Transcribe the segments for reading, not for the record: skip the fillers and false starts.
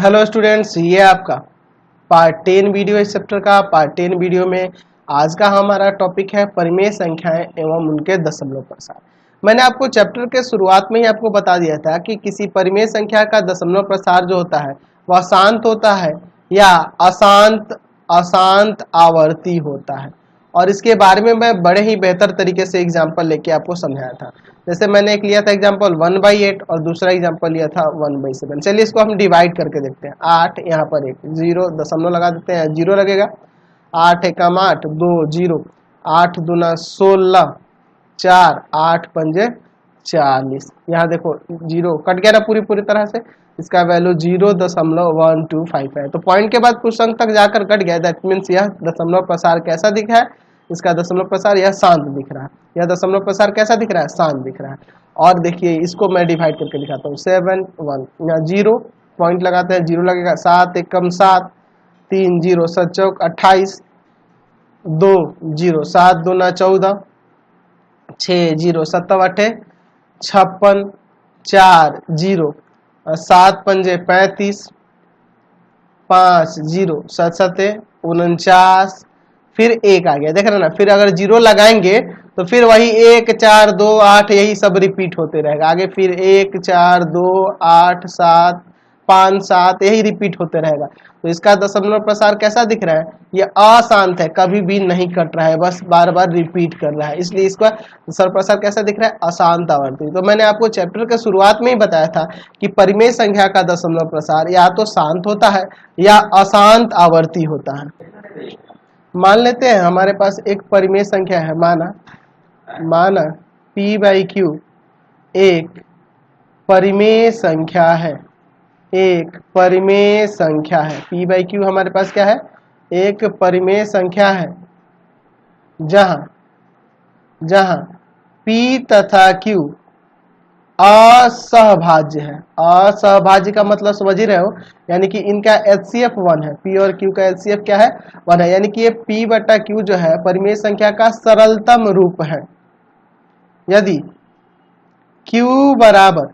Hello students, ये आपका part 10 video इस चैप्टर का। पार्ट 10 वीडियो में आज का हमारा टॉपिक है परिमेय संख्याएं एवं उनके दशमलव प्रसार। मैंने आपको चैप्टर के शुरुआत में ही आपको बता दिया था कि किसी परिमेय संख्या का दशमलव प्रसार जो होता है वह शांत होता है या अशांत अशांत आवर्ती होता है, और इसके बारे में मैं बड़े ही बेहतर तरीके से एग्जाम्पल लेके आपको समझाया था। जैसे मैंने एक लिया था एग्जाम्पल 1/8 और दूसरा एग्जाम्पल लिया था 1/7। चलिए इसको हम डिवाइड करके देखते हैं। 8 यहाँ पर एक 0 दशमलव लगा देते हैं, 0 लगेगा। 8 एकम 8 2 0, 8 दूना 16 4 8 पंजे 40। यहाँ देखो 0 कट गया ना पूरी तरह से। इसका वैल्यू 0.125 है। तो पॉइंट के बाद कुछ अंक तक जाकर कट गया, दैट मीन्स यह दशमलव प्रसार कैसा दिख रहा है? इसका दशमलव प्रसार यह शांत दिख रहा है। यह दशमलव प्रसार कैसा दिख रहा है? शांत दिख रहा है। और देखिए इसको मैं डिवाइड करके दिखाता हूँ। 7 1, यहाँ 0 पॉइंट लगाते हैं, 0 लगेगा। 7 एकम 7 3 0 7 चौक 28 2 0 7 दूना 14 6 0 7 8 56 4 0 7 पंजे 35 5 0 7 7 49, फिर 1 आ गया। देख रहे ना, फिर अगर 0 लगाएंगे तो फिर वही 1 4 2 8 यही सब रिपीट होते रहेगा। आगे फिर 1 4 2 8 7 5 7 यही रिपीट होते रहेगा। तो इसका दशमलव प्रसार कैसा दिख रहा है? ये अशांत है, कभी भी नहीं कट रहा है, बस बार बार रिपीट कर रहा है, इसलिए इसका दशमलव प्रसार कैसा दिख रहा है? अशांत आवर्ती। तो मैंने आपको चैप्टर के शुरुआत में ही बताया था कि परिमेय संख्या का दशमलव प्रसार या तो शांत होता है या अशांत आवर्ती होता है। मान लेते हैं हमारे पास एक परिमेय संख्या है, माना p/q एक परिमेय संख्या है, एक परिमेय संख्या है। p/q हमारे पास क्या है? एक परिमेय संख्या है जहां p तथा q असहभाज्य है। असहभाज्य का मतलब समझ ही रहे हो, यानी कि इनका HCF 1 है। p और q का HCF क्या है? 1 है, यानी कि ये p/q जो है परिमेय संख्या का सरलतम रूप है। यदि q बराबर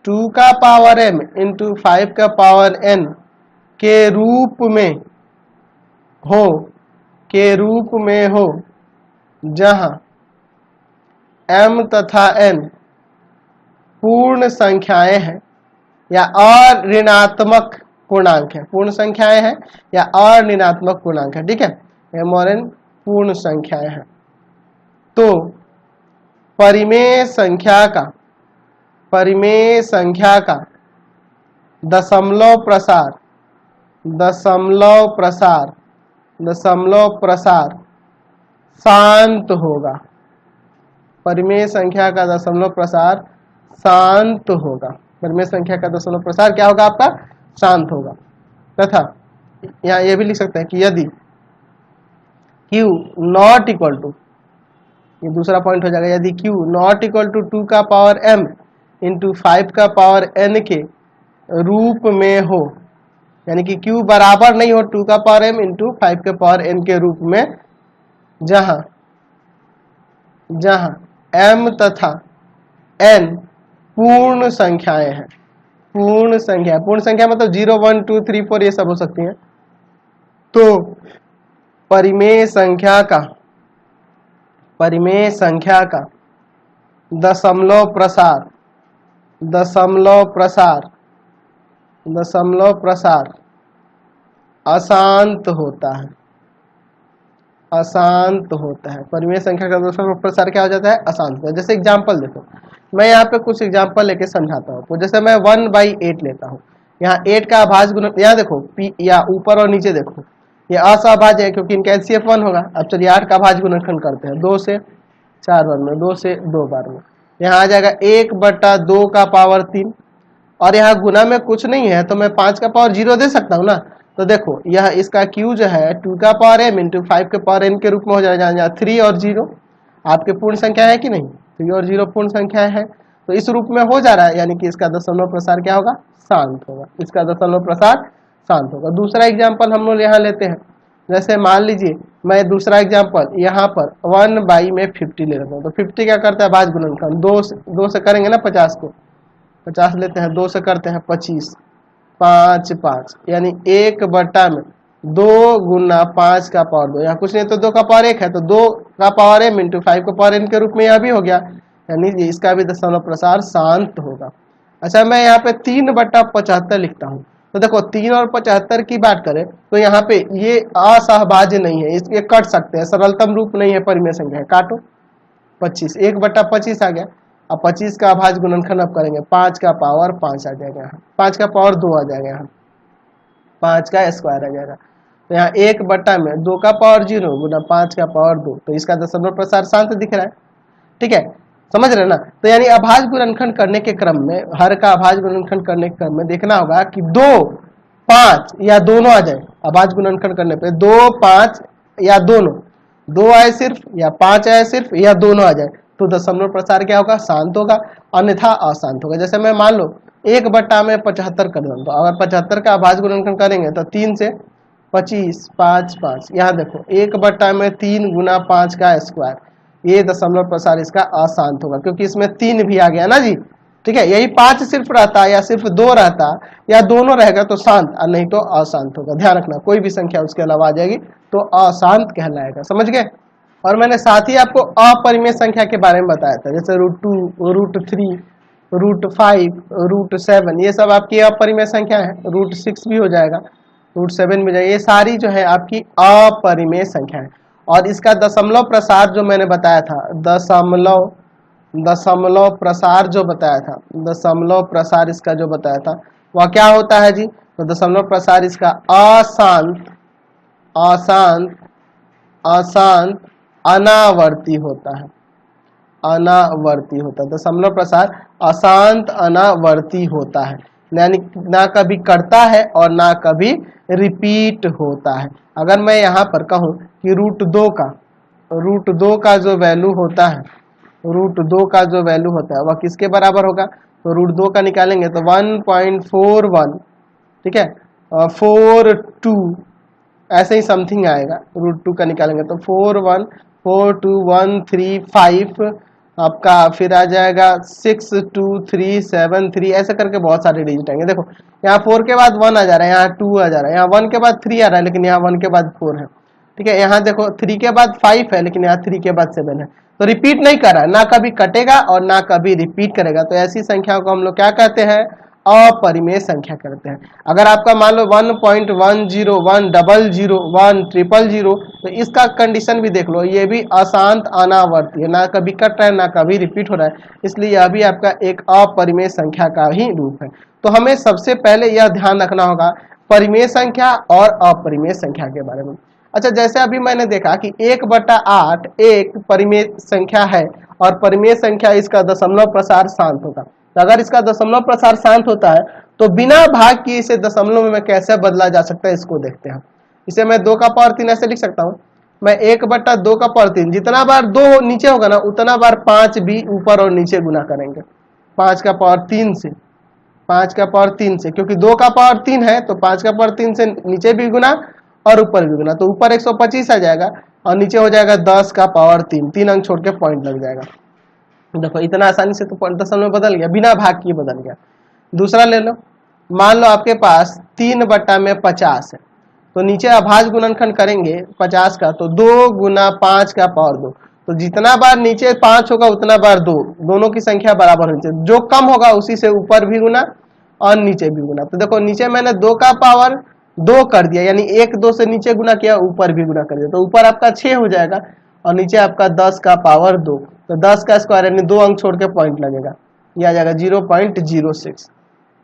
2 का पावर m इंटू 5 का पावर n के रूप में हो जहां m तथा n पूर्ण संख्याएं हैं या अऋणात्मक पूर्णांक है। पूर्ण संख्याएं हैं या अऋणात्मक पूर्णांक है, ठीक है। m और n पूर्ण संख्याएं हैं, तो परिमेय संख्या का दशमलव प्रसार शांत होगा। परिमेय संख्या का दशमलव प्रसार शांत होगा। परिमेय संख्या का दशमलव प्रसार क्या होगा? आपका शांत होगा। तथा यहाँ ये भी लिख सकते हैं कि यदि q नॉट इक्वल टू, ये दूसरा पॉइंट हो जाएगा, यदि q नॉट इक्वल टू 2 का पावर m इंटू 5 का पावर n के रूप में हो, यानी कि q बराबर नहीं हो 2 का पावर m इंटू 5 का पावर n के रूप में, जहां m तथा n पूर्ण संख्याएं हैं। पूर्ण संख्या मतलब 0 1 2 3 4 ये सब हो सकती हैं। तो परिमेय संख्या का दशमलव प्रसार अशांत होता है। परिमेय संख्या का दशमलव प्रसार क्या हो जाता है? अशांत होता है। जैसे एग्जांपल देखो, मैं यहाँ पे कुछ एग्जांपल लेके समझाता हूँ। जैसे मैं 1/8 लेता हूँ, यहाँ 8 का अभाज्य गुणन, यहाँ देखो p या ऊपर और नीचे देखो, ये असहभाज्य है क्योंकि इनका HCF 1 होगा। अब चलिए 8 का अभाज्य गुणनखंड करते हैं, 2 से 4 बार में, 2 से 2 बार में। यहाँ आ जाएगा 1/2 का पावर 3, और यहाँ गुना में कुछ नहीं है तो मैं 5 का पावर 0 दे सकता हूँ ना। तो देखो यह इसका q जो है 2 का पावर m इंटू 5 के पावर n के रूप में हो जाएगा। यहाँ 3 और 0 आपके पूर्ण संख्या है कि नहीं? 3 और 0 पूर्ण संख्या है, तो इस रूप में हो जा रहा है, यानी कि इसका दशमलव प्रसार क्या होगा? शांत होगा। इसका दशमलव प्रसार शांत होगा। दूसरा एग्जाम्पल हम लोग यहाँ लेते हैं। जैसे मान लीजिए मैं दूसरा एग्जाम्पल यहाँ पर 1/50 ले लेता हूँ। तो 50 क्या करता है? भाज्य गुणनखंड, 2 से करेंगे ना 50 को, 50 लेते हैं, 2 से करते हैं 25, 5 5 यानी 1/2 गुना 5 का पावर 2, यहाँ कुछ नहीं तो 2 का पावर 1 है, तो 2 का पावर m इंटू 5 का पावर n के रूप में यह भी हो गया, यानी इसका भी दशमलव प्रसार शांत होगा। अच्छा, मैं यहाँ पे 3/75 लिखता हूँ, तो देखो 3 और 75 की बात करें तो यहाँ पे ये असहभाज्य नहीं है, ये कट सकते हैं, सरलतम रूप नहीं है, परिमेय संख्या है, काटो 25, 1/25 आ गया। अब 25 का अभाज्य गुणनखंड अब करेंगे, 5 का पावर 5 आ जाएगा यहाँ, 5 का पावर 2 आ जाएगा यहाँ, 5 का स्क्वायर आ जाएगा, तो यहाँ 1/2 का पावर 0 गुना 5 का पावर 2, तो इसका दशमलव प्रसार शांत दिख रहा है। ठीक है, समझ रहे ना। तो यानी अभाज्य गुणनखंड करने के क्रम में, हर का अभाज्य गुणनखंड करने के क्रम में देखना होगा कि 2 5 या दोनों आ जाए। अभाज्य गुणनखंड करने पे 2 5 या दोनों, 2 आए सिर्फ या 5 आए सिर्फ या दोनों आ जाए, तो दशमलव प्रसार क्या होगा, शांत होगा, अन्यथा अशांत होगा। जैसे मैं मान लो 1/75 कर दूं, तो अगर 75 का अभाज्य गुणनखंड करेंगे तो 3 से 25 5 5, यहाँ देखो 1/3 गुना 5 का स्क्वायर, ये दशमलव प्रसार इसका अशांत होगा, क्योंकि इसमें 3 भी आ गया ना जी। ठीक है, यही 5 सिर्फ रहता या सिर्फ 2 रहता या दोनों रहेगा तो शांत, और नहीं तो अशांत होगा। ध्यान रखना, कोई भी संख्या उसके अलावा आ जाएगी तो अशांत कहलाएगा, समझ गए। और मैंने साथ ही आपको अपरिमेय संख्या के बारे में बताया था, जैसे √2 √3 √5 √7, ये सब आपकी अपरिमेय संख्या है। √6 भी हो जाएगा, √7 भी जाएगा, ये सारी जो है आपकी अपरिमेय संख्या है। और इसका दशमलव प्रसार जो मैंने बताया था, दशमलव प्रसार जो बताया था, दशमलव प्रसार इसका जो बताया था वह क्या होता है जी, तो दशमलव प्रसार इसका अशांत अशांत अशांत अनावर्ती होता है, अनावर्ती होता है। दशमलव प्रसार अशांत अनावर्ती होता है, यानी ना कभी करता है और ना कभी रिपीट होता है। अगर मैं यहाँ पर कहूँ कि √2 का जो वैल्यू होता है, √2 का जो वैल्यू होता है वह किसके बराबर होगा, तो √2 का निकालेंगे तो 1.41, ठीक है, 42 ऐसे ही समथिंग आएगा। √2 का निकालेंगे तो 4142135 आपका, फिर आ जाएगा 62373, ऐसे करके बहुत सारे डिजिट आएंगे। देखो यहाँ 4 के बाद 1 आ जा रहा है, यहाँ 2 आ जा रहा है, यहाँ 1 के बाद 3 आ रहा है, लेकिन यहाँ 1 के बाद 4 है। ठीक है, यहाँ देखो 3 के बाद 5 है, लेकिन यहाँ 3 के बाद 7 है, तो रिपीट नहीं कर रहा है, ना कभी कटेगा और ना कभी रिपीट करेगा। तो ऐसी संख्याओं को हम लोग क्या कहते हैं, अपरिमेय संख्या करते हैं। अगर आपका मान लो 1.10 100 100 तो इसका कंडीशन भी देख लो, ये भी अशांत अनावर्ती है, ना कभी कट रहा है ना कभी रिपीट हो रहा है, इसलिए यह भी आपका एक अपरिमेय संख्या का ही रूप है। तो हमें सबसे पहले यह ध्यान रखना होगा परिमेय संख्या और अपरिमेय संख्या के बारे में। अच्छा, जैसे अभी मैंने देखा कि 1/8 एक परिमेय संख्या है और परिमेय संख्या इसका दशमलव प्रसार शांत होगा। तो अगर इसका दशमलव प्रसार शांत होता है तो बिना भाग की इसे दशमलव में कैसे बदला जा सकता है, इसको देखते हैं। इसे मैं 2 का पावर 3 ऐसे लिख सकता हूँ, मैं 1/2 का पावर 3, जितना बार 2 नीचे होगा ना उतना बार 5 भी ऊपर और नीचे गुना करेंगे, 5 का पावर 3 से, 5 का पावर 3 से, क्योंकि 2 का पावर 3 है तो 5 का पावर 3 से नीचे भी गुना और ऊपर भी गुना, तो ऊपर 125 आ जाएगा और नीचे हो जाएगा 10 का पावर 3, 3 अंक छोड़ के पॉइंट लग जाएगा। देखो इतना आसानी से तो दशमलव में बदल गया, बिना भाग किए बदल गया। दूसरा ले लो, मान लो आपके पास 3/50 है, तो नीचे अभाज्य गुणनखंड करेंगे 50 का, तो 2 गुना 5 का पावर 2, तो जितना बार नीचे 5 होगा उतना बार 2, दोनों की संख्या बराबर होनी चाहिए, जो कम होगा उसी से ऊपर भी गुना और नीचे भी गुना। तो देखो नीचे मैंने 2 का पावर 2 कर दिया, यानी 1 2 से नीचे गुना किया, ऊपर भी गुना कर दिया, तो ऊपर आपका 6 हो जाएगा और नीचे आपका 10 का पावर 2, तो 10 का स्क्वायर यानी 2 अंक छोड़ के पॉइंट लगेगा, यह आ जाएगा 0.06,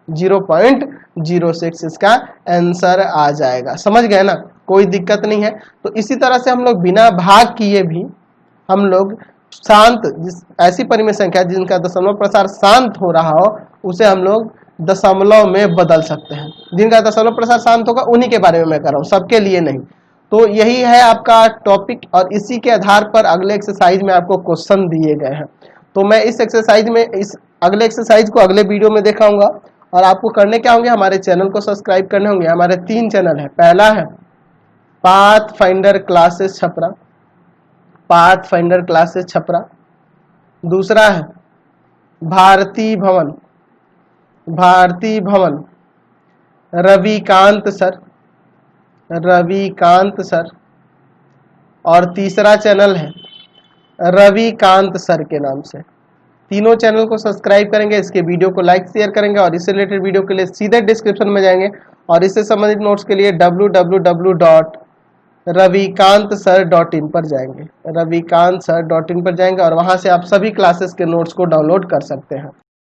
0.06 इसका आंसर आ जाएगा। समझ गए ना, कोई दिक्कत नहीं है। तो इसी तरह से हम लोग बिना भाग किए भी हम लोग शांत, ऐसी परिमेय संख्या जिनका दशमलव प्रसार शांत हो रहा हो उसे हम लोग दशमलव में बदल सकते हैं। जिनका दशमलव प्रसार शांत होगा उन्हीं के बारे में मैं कर रहा हूँ, सबके लिए नहीं। तो यही है आपका टॉपिक और इसी के आधार पर अगले एक्सरसाइज में आपको क्वेश्चन दिए गए हैं। तो मैं इस एक्सरसाइज में, इस अगले एक्सरसाइज को अगले वीडियो में दिखाऊंगा और आपको करने क्या होंगे, हमारे चैनल को सब्सक्राइब करने होंगे। हमारे 3 चैनल है, पहला है pathfinder classes Chhapra, pathfinder classes Chhapra, दूसरा है भारती भवन, भारती भवन रविकांत सर, रविकांत सर, और तीसरा चैनल है रविकांत सर के नाम से। तीनों चैनल को सब्सक्राइब करेंगे, इसके वीडियो को लाइक शेयर करेंगे और इससे रिलेटेड वीडियो के लिए सीधे डिस्क्रिप्शन में जाएंगे और इससे संबंधित नोट्स के लिए www.ravikantsir.in पर जाएंगे, ravikantsir.in पर जाएंगे और वहां से आप सभी क्लासेस के नोट्स को डाउनलोड कर सकते हैं।